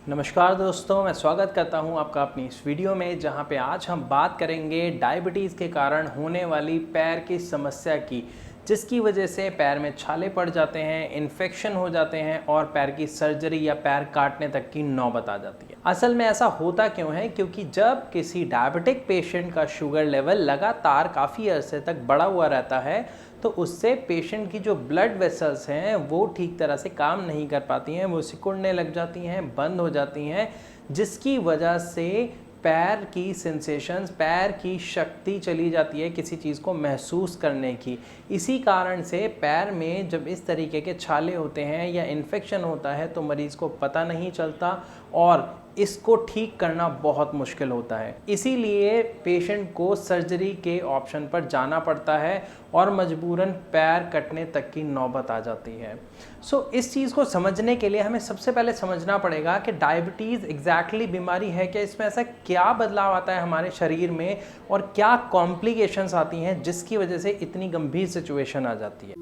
नमस्कार दोस्तों, मैं स्वागत करता हूं आपका अपनी इस वीडियो में, जहां पे आज हम बात करेंगे डायबिटीज़ के कारण होने वाली पैर की समस्या की, जिसकी वजह से पैर में छाले पड़ जाते हैं, इन्फेक्शन हो जाते हैं और पैर की सर्जरी या पैर काटने तक की नौबत आ जाती है। असल में ऐसा होता क्यों है? क्योंकि जब किसी डायबिटिक पेशेंट का शुगर लेवल लगातार काफ़ी अरसे तक बढ़ा हुआ रहता है, तो उससे पेशेंट की जो ब्लड वेसल्स हैं वो ठीक तरह से काम नहीं कर पाती हैं, वो सिकुड़ने लग जाती हैं, बंद हो जाती हैं, जिसकी वजह से पैर की सेंसेशंस, पैर की शक्ति चली जाती है किसी चीज़ को महसूस करने की। इसी कारण से पैर में जब इस तरीके के छाले होते हैं या इन्फेक्शन होता है तो मरीज़ को पता नहीं चलता और इसको ठीक करना बहुत मुश्किल होता है। इसीलिए पेशेंट को सर्जरी के ऑप्शन पर जाना पड़ता है और मजबूरन पैर कटने तक की नौबत आ जाती है। इस चीज़ को समझने के लिए हमें सबसे पहले समझना पड़ेगा कि डायबिटीज़ एग्जैक्टली बीमारी है क्या, इसमें ऐसा क्या बदलाव आता है हमारे शरीर में और क्या कॉम्प्लिकेशंस आती हैं जिसकी वजह से इतनी गंभीर सिचुएशन आ जाती है।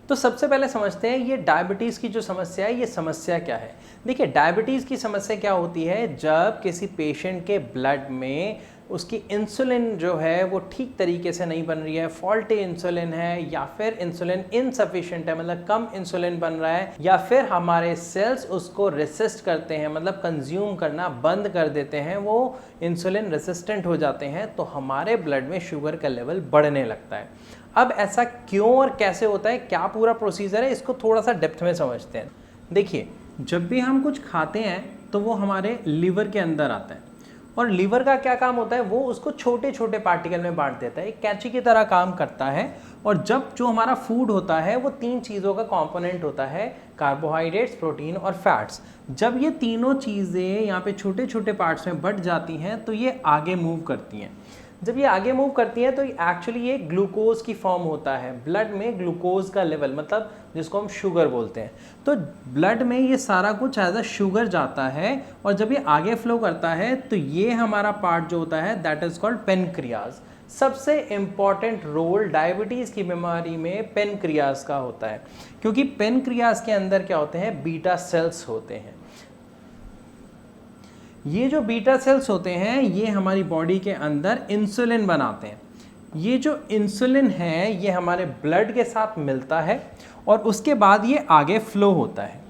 तो सबसे पहले समझते हैं ये डायबिटीज़ की जो समस्या है, ये समस्या क्या है। देखिए, डायबिटीज़ की समस्या क्या होती है? जब किसी पेशेंट के ब्लड में उसकी इंसुलिन जो है वो ठीक तरीके से नहीं बन रही है, फॉल्टी इंसुलिन है, या फिर इंसुलिन इनसफिशिएंट है, मतलब कम इंसुलिन बन रहा है, या फिर हमारे सेल्स उसको रेसिस्ट करते हैं, मतलब कंज्यूम करना बंद कर देते हैं, वो इंसुलिन रेसिस्टेंट हो जाते हैं, तो हमारे ब्लड में शुगर का लेवल बढ़ने लगता है। अब ऐसा क्यों और कैसे होता है, क्या पूरा प्रोसीजर है, इसको थोड़ा सा डेप्थ में समझते हैं। देखिए, जब भी हम कुछ खाते हैं तो वो हमारे लीवर के अंदर आता है और लीवर का क्या काम होता है, वो उसको छोटे छोटे पार्टिकल में बांट देता है, एक कैंची की तरह काम करता है। और जब जो हमारा फूड होता है वो तीन चीज़ों का कंपोनेंट होता है, कार्बोहाइड्रेट्स, प्रोटीन और फैट्स। जब ये तीनों चीज़ें यहाँ पे छोटे छोटे पार्ट्स में बट जाती हैं तो ये आगे मूव करती हैं। जब ये आगे मूव करती हैं तो एक्चुअली ये ग्लूकोज की फॉर्म होता है, ब्लड में ग्लूकोज का लेवल, मतलब जिसको हम शुगर बोलते हैं। तो ब्लड में ये सारा कुछ एज अ शुगर जाता है और जब ये आगे फ्लो करता है तो ये हमारा पार्ट जो होता है दैट इज कॉल्ड पेनक्रियाज। सबसे इंपॉर्टेंट रोल डायबिटीज़ की बीमारी में पेनक्रियाज का होता है, क्योंकि पेनक्रियाज के अंदर क्या होते हैं, बीटा सेल्स होते हैं। ये जो बीटा सेल्स होते हैं ये हमारी बॉडी के अंदर इंसुलिन बनाते हैं। ये जो इंसुलिन है ये हमारे ब्लड के साथ मिलता है और उसके बाद ये आगे फ्लो होता है।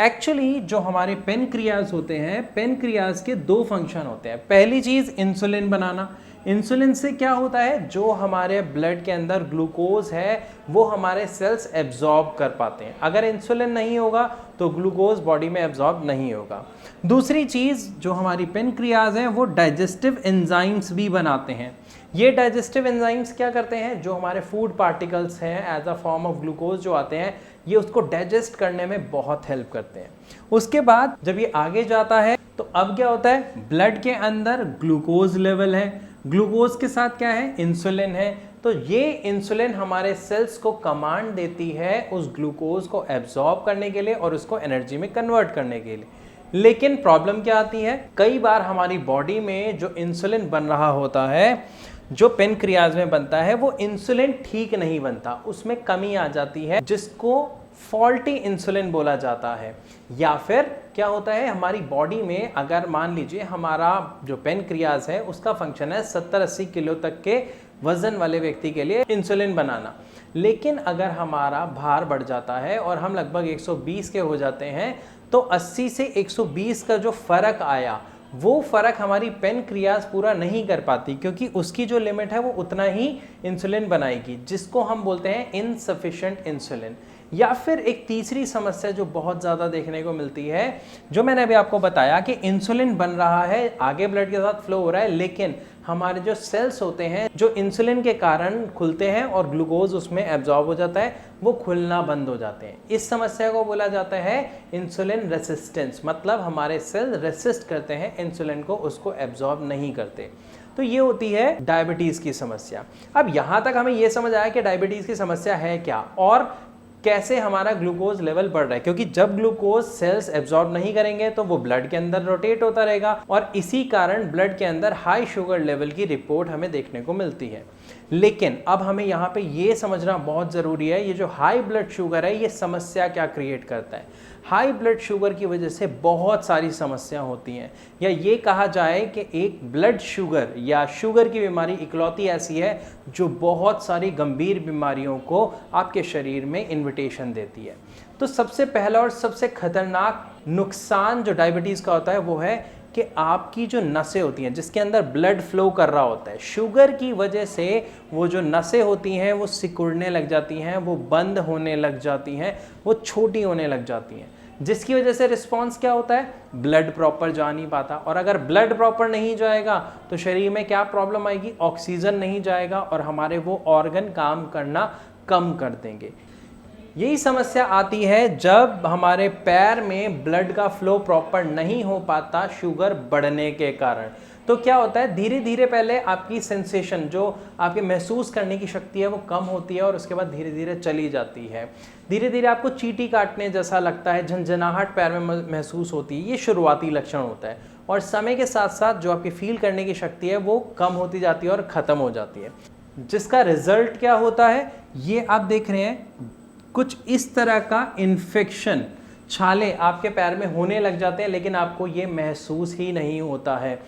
एक्चुअली जो हमारे पेनक्रियाज होते हैं, पेनक्रियाज के दो फंक्शन होते हैं। पहली चीज़ इंसुलिन बनाना। इंसुलिन से क्या होता है, जो हमारे ब्लड के अंदर ग्लूकोज है वो हमारे सेल्स एब्जॉर्ब कर पाते हैं। अगर इंसुलिन नहीं होगा तो ग्लूकोज बॉडी में एब्जॉर्ब नहीं होगा। दूसरी चीज़ जो हमारी पेनक्रियाज हैं वो डाइजेस्टिव एंजाइम्स भी बनाते हैं। ये डाइजेस्टिव एंजाइम्स क्या करते हैं, जो हमारे फूड पार्टिकल्स हैं as a form of glucose जो आते हैं, ये उसको डाइजेस्ट करने में बहुत हेल्प करते हैं। उसके बाद जब ये आगे जाता है तो अब क्या होता है, ब्लड के अंदर ग्लूकोज लेवल है, ग्लूकोज के साथ क्या है, इंसुलिन है। तो ये इंसुलिन हमारे सेल्स को कमांड देती है उस ग्लूकोज को एब्जॉर्ब करने के लिए और उसको एनर्जी में कन्वर्ट करने के लिए। लेकिन प्रॉब्लम क्या आती है, कई बार हमारी बॉडी में जो इंसुलिन बन रहा होता है, जो पेनक्रियाज में बनता है, वो इंसुलिन ठीक नहीं बनता, उसमें कमी आ जाती है, जिसको फॉल्टी इंसुलिन बोला जाता है। या फिर क्या होता है, हमारी बॉडी में अगर मान लीजिए हमारा जो पेनक्रियाज है उसका फंक्शन है 70-80 किलो तक के वजन वाले व्यक्ति के लिए इंसुलिन बनाना, लेकिन अगर हमारा भार बढ़ जाता है और हम लगभग 120 के हो जाते हैं तो 80 से 120 का जो फर्क आया वो फ़र्क हमारी पेनक्रियाज पूरा नहीं कर पाती, क्योंकि उसकी जो लिमिट है वो उतना ही इंसुलिन बनाएगी, जिसको हम बोलते हैं इनसफिशिएंट इंसुलिन। या फिर एक तीसरी समस्या जो बहुत ज़्यादा देखने को मिलती है, जो मैंने अभी आपको बताया कि इंसुलिन बन रहा है, आगे ब्लड के साथ फ्लो हो रहा है, लेकिन हमारे जो सेल्स होते हैं जो इंसुलिन के कारण खुलते हैं और ग्लूकोज उसमें एब्जॉर्ब हो जाता है, वो खुलना बंद हो जाते हैं। इस समस्या को बोला जाता है इंसुलिन रेसिस्टेंस, मतलब हमारे सेल रेसिस्ट करते हैं इंसुलिन को, उसको एब्जॉर्ब नहीं करते। तो ये होती है डायबिटीज़ की समस्या। अब यहाँ तक हमें ये समझ आया कि डायबिटीज़ की समस्या है क्या और कैसे हमारा ग्लूकोज लेवल बढ़ रहा है, क्योंकि जब ग्लूकोज सेल्स एब्जॉर्ब नहीं करेंगे तो वो ब्लड के अंदर रोटेट होता रहेगा और इसी कारण ब्लड के अंदर हाई शुगर लेवल की रिपोर्ट हमें देखने को मिलती है। लेकिन अब हमें यहाँ पे ये समझना बहुत ज़रूरी है, ये जो हाई ब्लड शुगर है ये समस्या क्या क्रिएट करता है। हाई ब्लड शुगर की वजह से बहुत सारी समस्या होती हैं, या ये कहा जाए कि एक ब्लड शुगर या शुगर की बीमारी इकलौती ऐसी है जो बहुत सारी गंभीर बीमारियों को आपके शरीर में इन्विटेशन देती है। तो सबसे पहला और सबसे खतरनाक नुकसान जो डायबिटीज़ का होता है वो है कि आपकी जो नसें होती हैं जिसके अंदर ब्लड फ्लो कर रहा होता है, शुगर की वजह से वो जो नसें होती हैं वो सिकुड़ने लग जाती हैं, वो बंद होने लग जाती हैं, वो छोटी होने लग जाती हैं, जिसकी वजह से रिस्पॉन्स क्या होता है, ब्लड प्रॉपर जा नहीं पाता। और अगर ब्लड प्रॉपर नहीं जाएगा तो शरीर में क्या प्रॉब्लम आएगी, ऑक्सीजन नहीं जाएगा और हमारे वो ऑर्गन काम करना कम कर देंगे। यही समस्या आती है जब हमारे पैर में ब्लड का फ्लो प्रॉपर नहीं हो पाता शुगर बढ़ने के कारण। तो क्या होता है, धीरे धीरे पहले आपकी सेंसेशन जो आपके महसूस करने की शक्ति है वो कम होती है और उसके बाद धीरे धीरे चली जाती है। धीरे धीरे आपको चींटी काटने जैसा लगता है, झंझनाहट पैर में महसूस होती है, ये शुरुआती लक्षण होता है। और समय के साथ साथ जो आपकी फील करने की शक्ति है वो कम होती जाती है और ख़त्म हो जाती है, जिसका रिजल्ट क्या होता है ये आप देख रहे हैं। कुछ इस तरह का इन्फेक्शन, छाले आपके पैर में होने लग जाते हैं, लेकिन आपको ये महसूस ही नहीं होता है।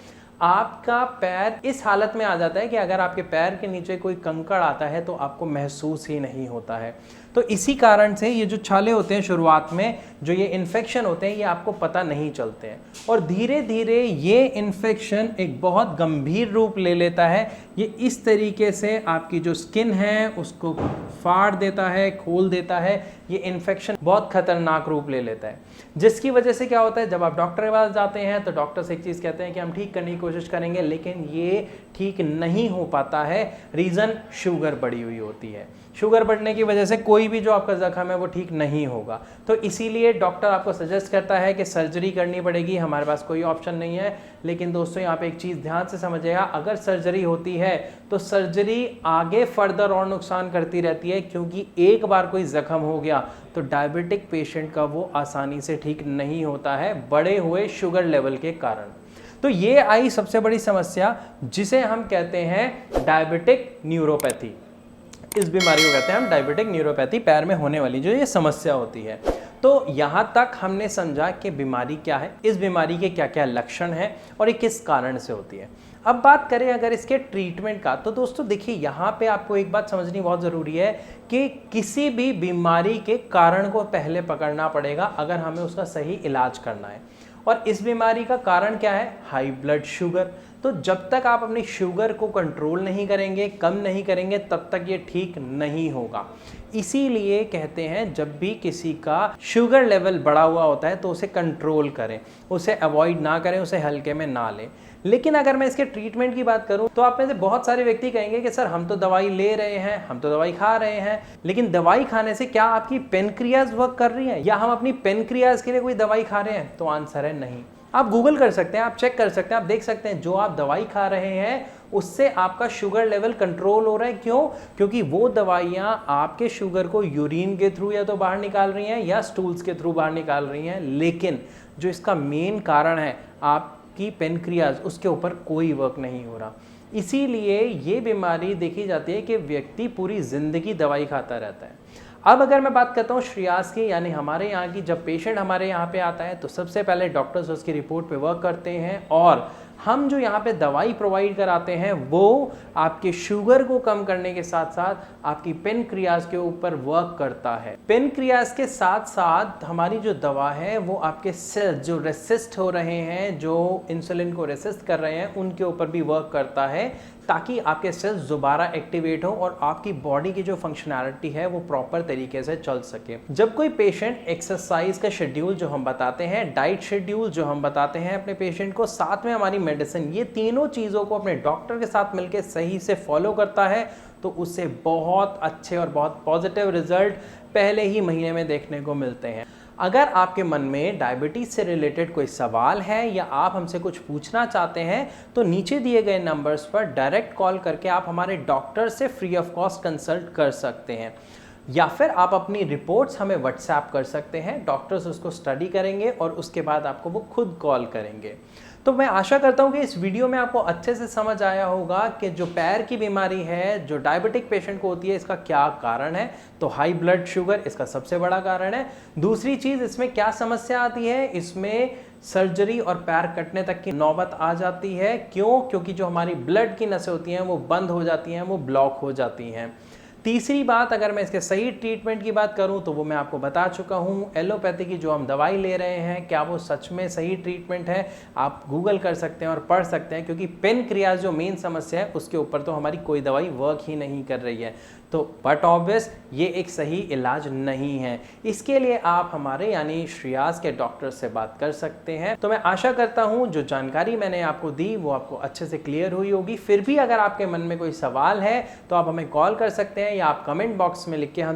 आपका पैर इस हालत में आ जाता है कि अगर आपके पैर के नीचे कोई कंकड़ आता है तो आपको महसूस ही नहीं होता है। तो इसी कारण से ये जो छाले होते हैं शुरुआत में, जो ये इन्फेक्शन होते हैं, ये आपको पता नहीं चलते हैं और धीरे धीरे ये इन्फेक्शन एक बहुत गंभीर रूप ले लेता है। ये इस तरीके से आपकी जो स्किन है उसको फाड़ देता है, खोल देता है। ये इन्फेक्शन बहुत खतरनाक रूप ले लेता है, जिसकी वजह से क्या होता है, जब आप डॉक्टर के पास जाते हैं तो डॉक्टर से एक चीज़ कहते हैं कि हम ठीक करने की कोशिश करेंगे, लेकिन ये ठीक नहीं हो पाता है। रीज़न शुगर बढ़ी हुई होती है। शुगर बढ़ने की वजह से कोई भी जो आपका जख्म है वो ठीक नहीं होगा। तो इसीलिए डॉक्टर आपको सजेस्ट करता है कि सर्जरी करनी पड़ेगी। हमारे पास कोई ऑप्शन नहीं है। लेकिन दोस्तों यहाँ पे एक चीज़ ध्यान से समझिएगा, अगर सर्जरी होती है तो सर्जरी आगे फर्दर और नुकसान करती रहती है, क्योंकि एक बार कोई जख्म हो गया तो डायबिटिक पेशेंट का वो आसानी से ठीक नहीं होता है बढ़े हुए शुगर लेवल के कारण। तो ये आई सबसे बड़ी समस्या, जिसे हम कहते हैं डायबिटिक न्यूरोपैथी। इस बीमारी को कहते हैं हम डायबिटिक न्यूरोपैथी, पैर में होने वाली जो ये समस्या होती है। तो यहाँ तक हमने समझा कि बीमारी क्या है, इस बीमारी के क्या क्या लक्षण हैं और ये किस कारण से होती है। अब बात करें अगर इसके ट्रीटमेंट का, तो दोस्तों देखिए यहाँ पे आपको एक बात समझनी बहुत ज़रूरी है कि किसी भी बीमारी के कारण को पहले पकड़ना पड़ेगा अगर हमें उसका सही इलाज करना है। और इस बीमारी का कारण क्या है, हाई ब्लड शुगर। तो जब तक आप अपनी शुगर को कंट्रोल नहीं करेंगे, कम नहीं करेंगे, तब तक ये ठीक नहीं होगा। इसीलिए कहते हैं जब भी किसी का शुगर लेवल बढ़ा हुआ होता है तो उसे कंट्रोल करें, उसे अवॉइड ना करें, उसे हल्के में ना लें। लेकिन अगर मैं इसके ट्रीटमेंट की बात करूं तो आप में से बहुत सारे व्यक्ति कहेंगे कि सर हम तो दवाई ले रहे हैं, हम तो दवाई खा रहे हैं, लेकिन दवाई खाने से क्या आपकी पेनक्रियाज वर्क कर रही है, या हम अपनी पेनक्रियाज के लिए कोई दवाई खा रहे हैं? तो आंसर है नहीं। आप गूगल कर सकते हैं, आप चेक कर सकते हैं, आप देख सकते हैं जो आप दवाई खा रहे हैं उससे आपका शुगर लेवल कंट्रोल हो रहा है। क्यों? क्योंकि वो दवाइयाँ आपके शुगर को यूरिन के थ्रू या तो बाहर निकाल रही हैं या स्टूल्स के थ्रू बाहर निकाल रही हैं, लेकिन जो इसका मेन कारण है आपकी पेनक्रियाज, उसके ऊपर कोई वर्क नहीं हो रहा। इसीलिए ये बीमारी देखी जाती है कि व्यक्ति पूरी ज़िंदगी दवाई खाता रहता है। अब अगर मैं बात करता हूँ श्रेयास की, यानी हमारे यहाँ की, जब पेशेंट हमारे यहाँ पे आता है तो सबसे पहले डॉक्टर्स उसकी रिपोर्ट पे वर्क करते हैं और हम जो यहाँ पे दवाई प्रोवाइड कराते हैं वो आपके शुगर को कम करने के साथ साथ आपकी पेनक्रियाज के ऊपर वर्क करता है। पेनक्रियाज के साथ साथ हमारी जो दवा है वो आपके सेल्स जो रेसिस्ट हो रहे हैं, जो इंसुलिन को रेसिस्ट कर रहे हैं, उनके ऊपर भी वर्क करता है, ताकि आपके सेल्स दोबारा एक्टिवेट हो और आपकी बॉडी की जो फंक्शनैलिटी है वो प्रॉपर तरीके से चल सके। जब कोई पेशेंट एक्सरसाइज का शेड्यूल जो हम बताते हैं, डाइट शेड्यूल जो हम बताते हैं अपने पेशेंट को, साथ में हमारी मेडिसिन, ये तीनों चीज़ों को अपने डॉक्टर के साथ मिलकर सही से फॉलो करता है तो उससे बहुत अच्छे और बहुत पॉजिटिव रिजल्ट पहले ही महीने में देखने को मिलते हैं। अगर आपके मन में डायबिटीज़ से रिलेटेड कोई सवाल है या आप हमसे कुछ पूछना चाहते हैं तो नीचे दिए गए नंबर्स पर डायरेक्ट कॉल करके आप हमारे डॉक्टर से फ्री ऑफ कॉस्ट कंसल्ट कर सकते हैं। या फिर आप अपनी रिपोर्ट्स हमें व्हाट्सएप कर सकते हैं, डॉक्टर्स उसको स्टडी करेंगे और उसके बाद आपको वो खुद कॉल करेंगे। तो मैं आशा करता हूँ कि इस वीडियो में आपको अच्छे से समझ आया होगा कि जो पैर की बीमारी है, जो डायबिटिक पेशेंट को होती है, इसका क्या कारण है। तो हाई ब्लड शुगर इसका सबसे बड़ा कारण है। दूसरी चीज़, इसमें क्या समस्या आती है, इसमें सर्जरी और पैर कटने तक की नौबत आ जाती है। क्यों? क्योंकि जो हमारी ब्लड की नसें होती हैं वो बंद हो जाती हैं, वो ब्लॉक हो जाती हैं। तीसरी बात, अगर मैं इसके सही ट्रीटमेंट की बात करूं तो वो मैं आपको बता चुका हूं। एलोपैथी की जो हम दवाई ले रहे हैं, क्या वो सच में सही ट्रीटमेंट है? आप गूगल कर सकते हैं और पढ़ सकते हैं, क्योंकि पेनक्रियाज जो मेन समस्या है उसके ऊपर तो हमारी कोई दवाई वर्क ही नहीं कर रही है। तो बट ऑब्वियस ये एक सही इलाज नहीं है। इसके लिए आप हमारे यानी श्रेयास के डॉक्टर से बात कर सकते हैं। तो मैं आशा करता हूं जो जानकारी मैंने आपको दी वो आपको अच्छे से क्लियर हुई होगी। फिर भी अगर आपके मन में कोई सवाल है तो आप हमें कॉल कर सकते हैं या आप कमेंट बॉक्स में लिख के हम